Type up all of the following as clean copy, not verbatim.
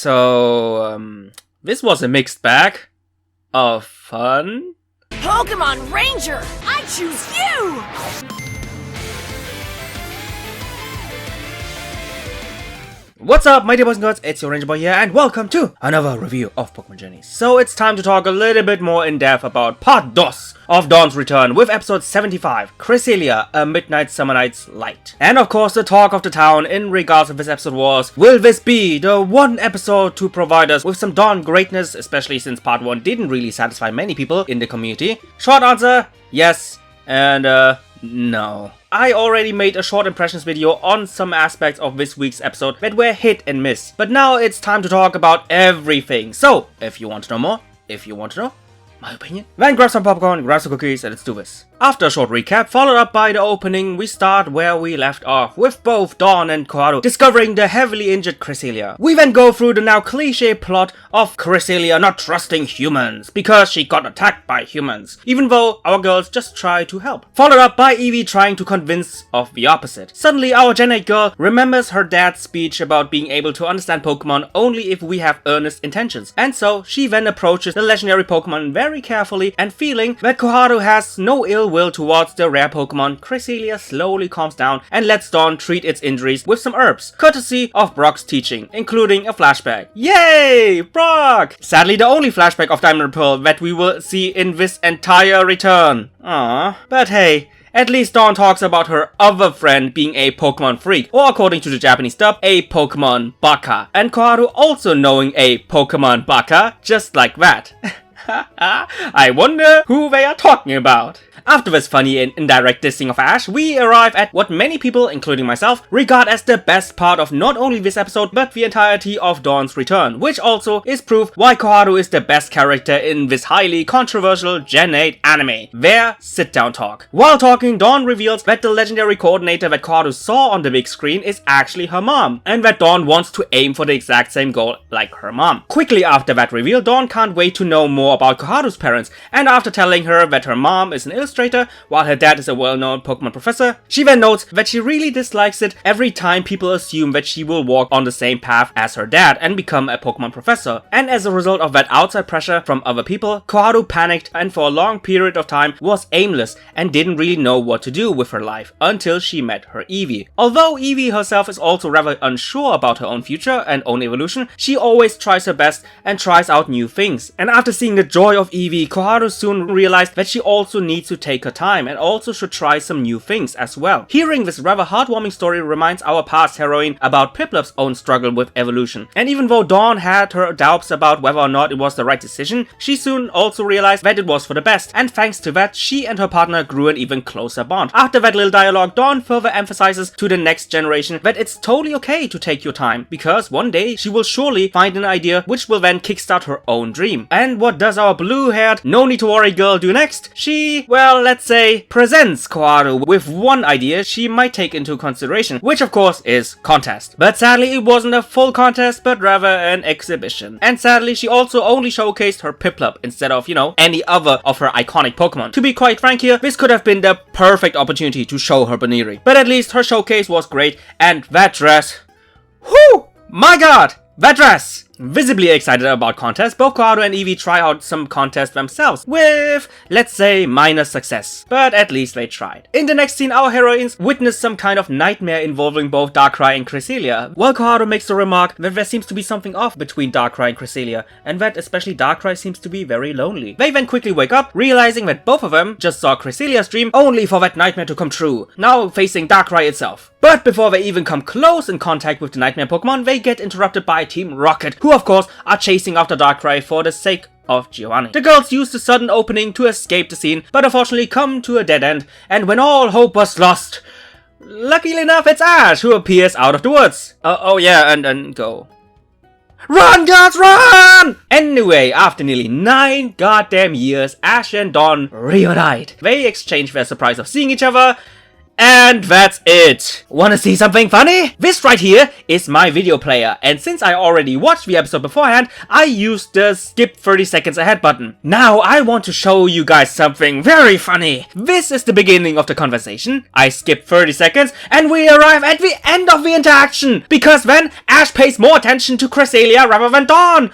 This was a mixed bag of fun. Pokemon Ranger, I choose you! What's up, my dear boys and girls, it's your Ranger Boy here, and welcome to another review of Pokemon Journeys. So it's time to talk a little bit more in depth about Part 2 of Dawn's Return with episode 75, Cresselia, A Midnight Summer Night's Light. And of course, the talk of the town in regards to this episode was, will this be the one episode to provide us with some Dawn greatness, especially since Part 1 didn't really satisfy many people in the community? Short answer, yes, and no. I already made a short impressions video on some aspects of this week's episode that were hit and miss, but now it's time to talk about everything. So, if you want to know more, if you want to know my opinion, then grab some popcorn, grab some cookies, and let's do this. After a short recap, followed up by the opening, we start where we left off, with both Dawn and Koharu discovering the heavily injured Cresselia. We then go through the now cliche plot of Cresselia not trusting humans, because she got attacked by humans, even though our girls just try to help. Followed up by Eevee trying to convince of the opposite. Suddenly, our Gen 8 girl remembers her dad's speech about being able to understand Pokemon only if we have earnest intentions, and so she then approaches the legendary Pokemon very carefully, and feeling that Koharu has no ill will towards the rare Pokemon, Cresselia slowly calms down and lets Dawn treat its injuries with some herbs, courtesy of Brock's teaching, including a flashback. Yay! Brock! Sadly, the only flashback of Diamond and Pearl that we will see in this entire return. Aww. But hey, at least Dawn talks about her other friend being a Pokemon freak, or according to the Japanese dub, a Pokemon baka, and Koharu also knowing a Pokemon baka, just like that. I wonder who they are talking about. After this funny and indirect dissing of Ash, we arrive at what many people, including myself, regard as the best part of not only this episode, but the entirety of Dawn's Return, which also is proof why Koharu is the best character in this highly controversial Gen 8 anime. Their sit-down talk. While talking, Dawn reveals that the legendary coordinator that Koharu saw on the big screen is actually her mom, and that Dawn wants to aim for the exact same goal like her mom. Quickly after that reveal, Dawn can't wait to know more about Koharu's parents, and after telling her that her mom is an illustrator while her dad is a well-known Pokemon professor, she then notes that she really dislikes it every time people assume that she will walk on the same path as her dad and become a Pokemon professor. And as a result of that outside pressure from other people, Koharu panicked and for a long period of time was aimless and didn't really know what to do with her life until she met her Eevee. Although Eevee herself is also rather unsure about her own future and own evolution, she always tries her best and tries out new things. And after seeing the joy of Eevee, Koharu soon realized that she also needs to take her time and also should try some new things as well. Hearing this rather heartwarming story reminds our past heroine about Piplup's own struggle with evolution. And even though Dawn had her doubts about whether or not it was the right decision, she soon also realized that it was for the best, and thanks to that, she and her partner grew an even closer bond. After that little dialogue, Dawn further emphasizes to the next generation that it's totally okay to take your time, because one day she will surely find an idea which will then kickstart her own dream. And what does our blue-haired, no need to worry girl do next? She, well, let's say, presents Koharu with one idea she might take into consideration, which of course is contest. But sadly it wasn't a full contest, but rather an exhibition. And sadly she also only showcased her Piplup instead of, any other of her iconic Pokemon. To be quite frank here, this could have been the perfect opportunity to show her Baniri. But at least her showcase was great, and that dress, whoo, my god! That dress! Visibly excited about contests, both Koharu and Eevee try out some contests themselves, with, let's say, minor success. But at least they tried. In the next scene, our heroines witness some kind of nightmare involving both Darkrai and Cresselia, while Koharu makes the remark that there seems to be something off between Darkrai and Cresselia, and that especially Darkrai seems to be very lonely. They then quickly wake up, realizing that both of them just saw Cresselia's dream only for that nightmare to come true, now facing Darkrai itself. But before they even come close in contact with the nightmare Pokemon, they get interrupted by Team Rocket, who of course are chasing after Darkrai for the sake of Giovanni. The girls use the sudden opening to escape the scene, but unfortunately come to a dead end, and when all hope was lost, luckily enough it's Ash who appears out of the woods. Oh yeah, and go. Run, girls, run! Anyway, after nearly 9 goddamn years, Ash and Dawn reunite. They exchange their surprise of seeing each other, And that's it. Wanna see something funny? This right here is my video player, and since I already watched the episode beforehand, I used the skip 30 seconds ahead button. Now I want to show you guys something very funny. This is the beginning of the conversation. I skip 30 seconds and we arrive at the end of the interaction, because then Ash pays more attention to Cresselia rather than Dawn.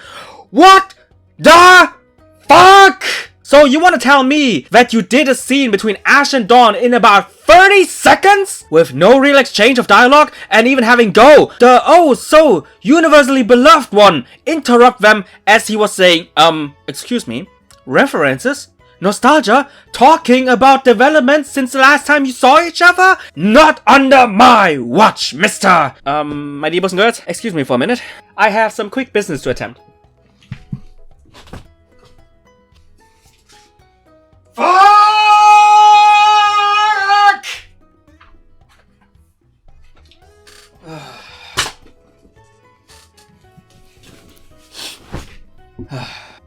What the fuck? So you want to tell me that you did a scene between Ash and Dawn in about 30 seconds? With no real exchange of dialogue, and even having Go, the oh so universally beloved one, interrupt them as he was saying, excuse me, references? Nostalgia? Talking about developments since the last time you saw each other? Not under my watch, mister! My dear boys and girls, excuse me for a minute. I have some quick business to attend. Fuck!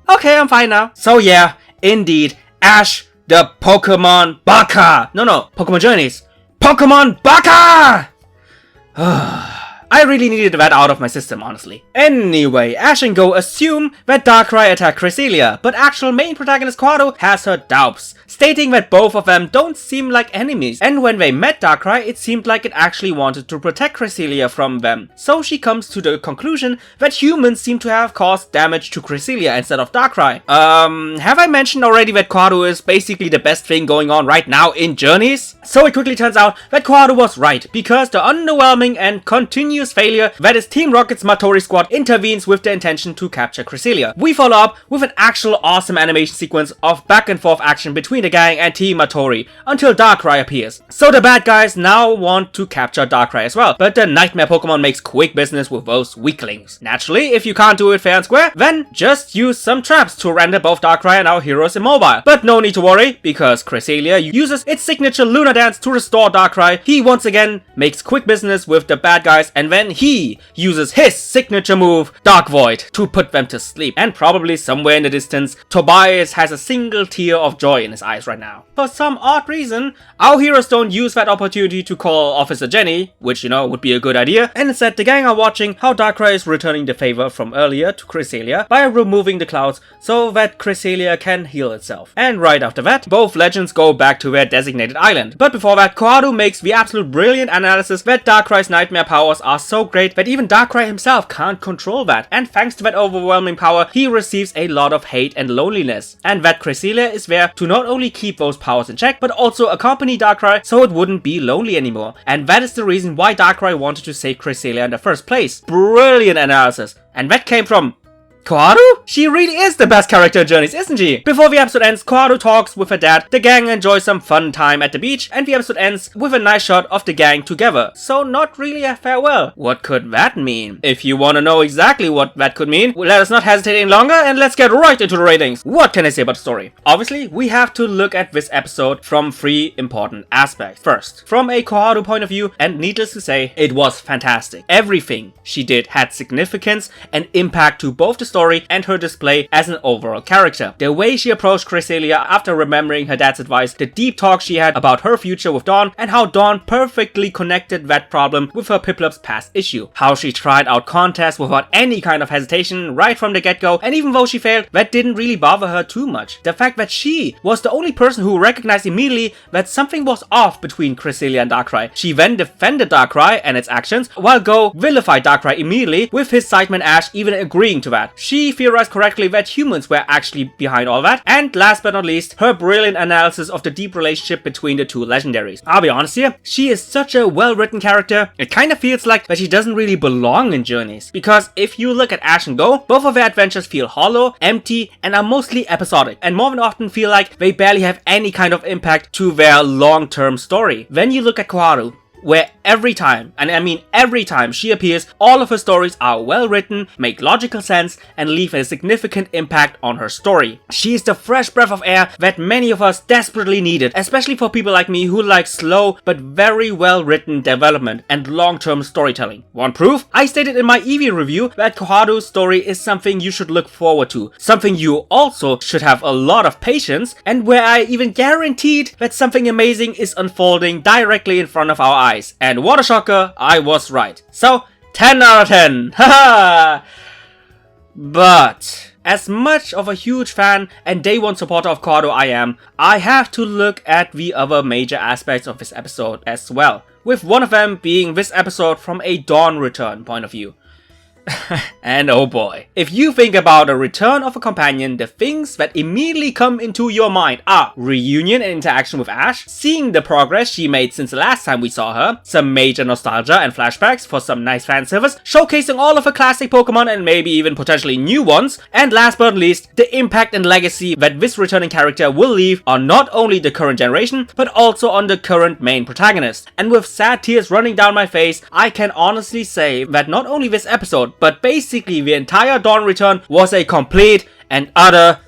Okay, I'm fine now. So yeah, indeed, Ash the Pokemon Baka! No, Pokemon Journeys. Pokemon Baka! I really needed that out of my system, honestly. Anyway, Ash and Go assume that Darkrai attacked Cresselia, but actual main protagonist Koharu has her doubts, stating that both of them don't seem like enemies, and when they met Darkrai, it seemed like it actually wanted to protect Cresselia from them. So she comes to the conclusion that humans seem to have caused damage to Cresselia instead of Darkrai. Have I mentioned already that Koharu is basically the best thing going on right now in Journeys? So it quickly turns out that Koharu was right, because the underwhelming and continuous failure that is Team Rocket's Matori squad intervenes with the intention to capture Cresselia. We follow up with an actual awesome animation sequence of back and forth action between the gang and Team Matori until Darkrai appears. So the bad guys now want to capture Darkrai as well, but the Nightmare Pokemon makes quick business with those weaklings. Naturally, if you can't do it fair and square, then just use some traps to render both Darkrai and our heroes immobile. But no need to worry, because Cresselia uses its signature Luna Dance to restore Darkrai. He once again makes quick business with the bad guys, and then he uses his signature move, Dark Void, to put them to sleep. And probably somewhere in the distance, Tobias has a single tear of joy in his eyes right now. For some odd reason, our heroes don't use that opportunity to call Officer Jenny, which, you know, would be a good idea, and instead the gang are watching how Darkrai is returning the favor from earlier to Cresselia by removing the clouds so that Cresselia can heal itself. And right after that, both legends go back to their designated island. But before that, Koharu makes the absolute brilliant analysis that Darkrai's nightmare powers are so great that even Darkrai himself can't control that, and thanks to that overwhelming power, he receives a lot of hate and loneliness, and that Cresselia is there to not only keep those powers in check, but also accompany Darkrai so it wouldn't be lonely anymore, and that is the reason why Darkrai wanted to save Cresselia in the first place. Brilliant analysis, and that came from Koharu? She really is the best character in Journeys, isn't she? Before the episode ends, Koharu talks with her dad, the gang enjoys some fun time at the beach, and the episode ends with a nice shot of the gang together. So not really a farewell. What could that mean? If you want to know exactly what that could mean, let us not hesitate any longer and let's get right into the ratings. What can I say about the story? Obviously, we have to look at this episode from three important aspects. First, from a Koharu point of view, and needless to say, it was fantastic. Everything she did had significance and impact to both the story and her display as an overall character. The way she approached Cresselia after remembering her dad's advice, the deep talk she had about her future with Dawn, and how Dawn perfectly connected that problem with her Piplup's past issue. How she tried out contests without any kind of hesitation right from the get-go, and even though she failed, that didn't really bother her too much. The fact that she was the only person who recognized immediately that something was off between Cresselia and Darkrai. She then defended Darkrai and its actions, while Go vilified Darkrai immediately, with his sideman Ash even agreeing to that. She theorized correctly that humans were actually behind all that, and last but not least, her brilliant analysis of the deep relationship between the two legendaries. I'll be honest here, she is such a well-written character, it kinda feels like that she doesn't really belong in Journeys. Because if you look at Ash and Go, both of their adventures feel hollow, empty, and are mostly episodic, and more than often feel like they barely have any kind of impact to their long-term story. Then you look at Koharu, where every time, and I mean every time she appears, all of her stories are well written, make logical sense, and leave a significant impact on her story. She is the fresh breath of air that many of us desperately needed, especially for people like me who like slow but very well written development and long-term storytelling. Want proof? I stated in my Eevee review that Koharu's story is something you should look forward to, something you also should have a lot of patience, and where I even guaranteed that something amazing is unfolding directly in front of our eyes. And what a shocker, I was right. So, 10 out of 10. Haha! But as much of a huge fan and day one supporter of Koharu I am, I have to look at the other major aspects of this episode as well, with one of them being this episode from a Dawn return point of view. And oh boy, if you think about a return of a companion, the things that immediately come into your mind are reunion and interaction with Ash, seeing the progress she made since the last time we saw her, some major nostalgia and flashbacks for some nice fan service, showcasing all of her classic Pokemon and maybe even potentially new ones, and last but not least, the impact and legacy that this returning character will leave on not only the current generation, but also on the current main protagonist. And with sad tears running down my face, I can honestly say that not only this episode, but basically the entire Dawn return was a complete and utter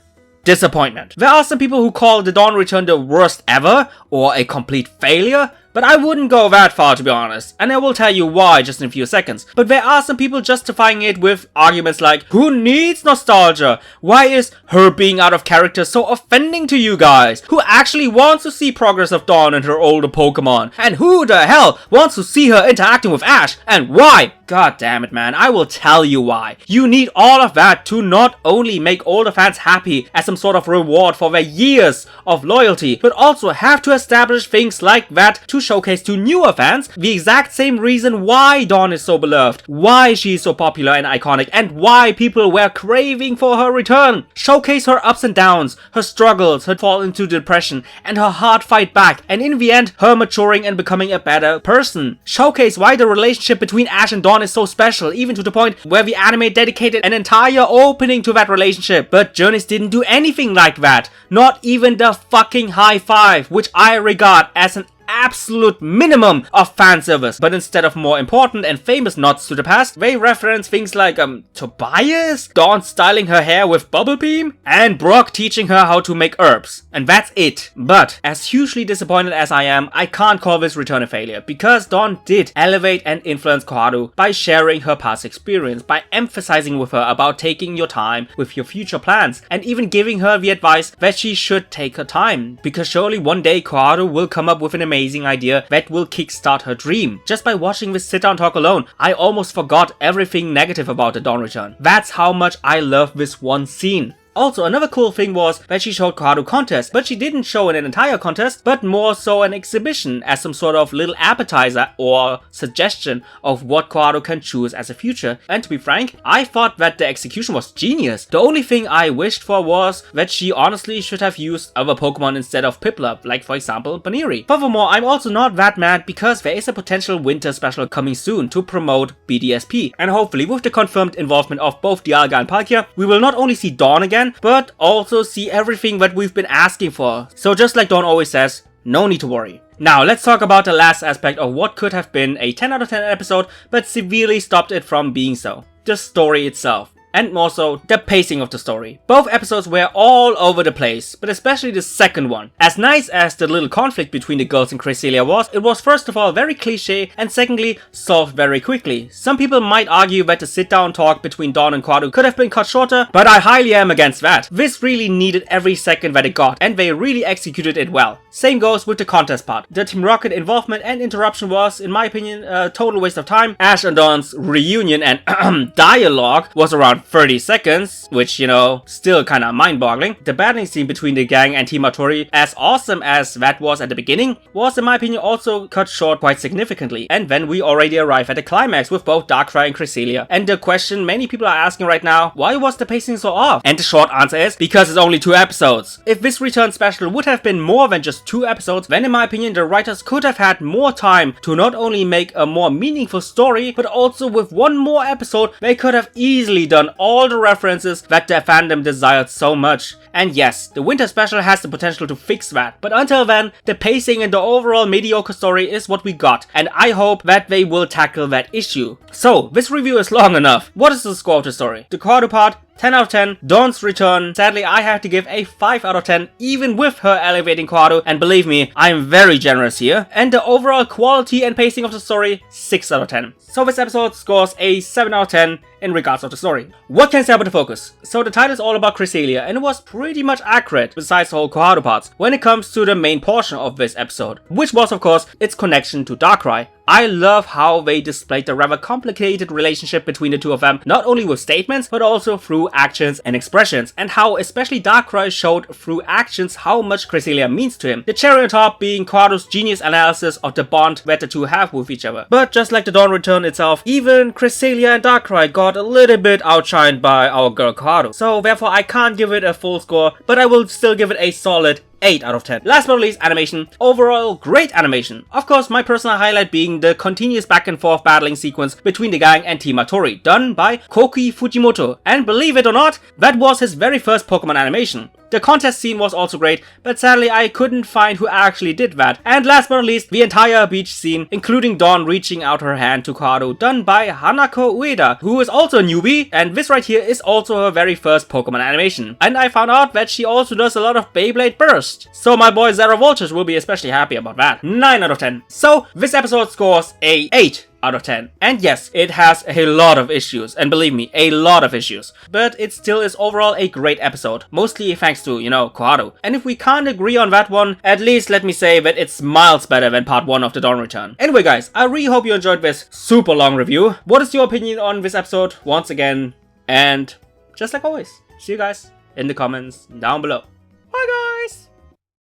disappointment. There are some people who call the Dawn return the worst ever, or a complete failure, but I wouldn't go that far to be honest, and I will tell you why just in a few seconds. But there are some people justifying it with arguments like, who needs nostalgia? Why is her being out of character so offending to you guys? Who actually wants to see progress of Dawn and her older Pokemon? And who the hell wants to see her interacting with Ash? And why? God damn it, man, I will tell you why. You need all of that to not only make older fans happy as some sort of reward for their years of loyalty, but also have to establish things like that to showcase to newer fans the exact same reason why Dawn is so beloved, why she is so popular and iconic, and why people were craving for her return. Showcase her ups and downs, her struggles, her fall into depression, and her hard fight back, and in the end, her maturing and becoming a better person. Showcase why the relationship between Ash and Dawn is so special, even to the point where the anime dedicated an entire opening to that relationship. But Journeys didn't do anything like that. Not even the fucking high five, which I regard as an absolute minimum of fan service. But instead of more important and famous nods to the past, they reference things like Tobias, Dawn styling her hair with bubble beam, and Brock teaching her how to make herbs. And that's it. But as hugely disappointed as I am, I can't call this return a failure, because Dawn did elevate and influence Koharu by sharing her past experience, by emphasizing with her about taking your time with your future plans, and even giving her the advice that she should take her time, because surely one day Koharu will come up with an amazing idea that will kickstart her dream. Just by watching this sit down talk alone, I almost forgot everything negative about the Dawn return. That's how much I love this one scene. Also, another cool thing was that she showed Koharu contest, but she didn't show an entire contest, but more so an exhibition as some sort of little appetizer or suggestion of what Koharu can choose as a future. And to be frank, I thought that the execution was genius. The only thing I wished for was that she honestly should have used other Pokemon instead of Piplup, like for example Baniri. Furthermore, I'm also not that mad because there is a potential winter special coming soon to promote BDSP, and hopefully with the confirmed involvement of both Dialga and Palkia, we will not only see Dawn again, but also see everything that we've been asking for. So just like Dawn always says, no need to worry. Now let's talk about the last aspect of what could have been a 10 out of 10 episode, but severely stopped it from being so. The story itself. And more so, the pacing of the story. Both episodes were all over the place, but especially the second one. As nice as the little conflict between the girls in Cresselia was, it was first of all very cliche, and secondly, solved very quickly. Some people might argue that the sit-down talk between Dawn and Koharu could have been cut shorter, but I highly am against that. This really needed every second that it got, and they really executed it well. Same goes with the contest part. The Team Rocket involvement and interruption was, in my opinion, a total waste of time. Ash and Dawn's reunion and dialogue was around 30 seconds, which, you know, still kinda mind-boggling. The battling scene between the gang and Team Atori, as awesome as that was at the beginning, was in my opinion also cut short quite significantly. And then we already arrive at the climax with both Darkrai and Cresselia. And the question many people are asking right now, why was the pacing so off? And the short answer is, because it's only 2 episodes. If this return special would have been more than just 2 episodes, then in my opinion the writers could have had more time to not only make a more meaningful story, but also with one more episode they could have easily done all the references that the fandom desired so much. And yes, the winter special has the potential to fix that, but until then, the pacing and the overall mediocre story is what we got, and I hope that they will tackle that issue. So, this review is long enough. What is the score of the story? The Koharu part, 10 out of 10. Dawn's return, sadly I have to give a 5 out of 10, even with her elevating Koharu, and believe me, I am very generous here. And the overall quality and pacing of the story, 6 out of 10. So this episode scores a 7 out of 10 in regards of the story. What can I say about the focus? So the title is all about Cresselia, and it was pretty much accurate, besides the whole Koharu parts, when it comes to the main portion of this episode, which was of course its connection to Darkrai. I love how they displayed the rather complicated relationship between the two of them, not only with statements, but also through actions and expressions, and how especially Darkrai showed through actions how much Cresselia means to him. The cherry on top being Koharu's genius analysis of the bond that the two have with each other. But just like the Dawn return itself, even Cresselia and Darkrai got a little bit outshined by our girl Koharu. So therefore I can't give it a full score, but I will still give it a solid 8 out of 10. Last but not least, animation. Overall, great animation. Of course, my personal highlight being the continuous back and forth battling sequence between the gang and Team Hattori, done by Koki Fujimoto. And believe it or not, that was his very first Pokemon animation. The contest scene was also great, but sadly I couldn't find who actually did that. And last but not least, the entire beach scene, including Dawn reaching out her hand to Koharu, done by Hanako Ueda, who is also a newbie, and this right here is also her very first Pokemon animation. And I found out that she also does a lot of Beyblade Burst. So my boy Zara Voltage will be especially happy about that. 9 out of 10. So this episode scores a 8 out of 10. And yes, it has a lot of issues, and believe me, a lot of issues. But it still is overall a great episode, mostly thanks to, you know, Koharu. And if we can't agree on that one, at least let me say that it's miles better than part 1 of the Dawn Return. Anyway guys, I really hope you enjoyed this super long review. What is your opinion on this episode once again? And just like always, see you guys in the comments down below.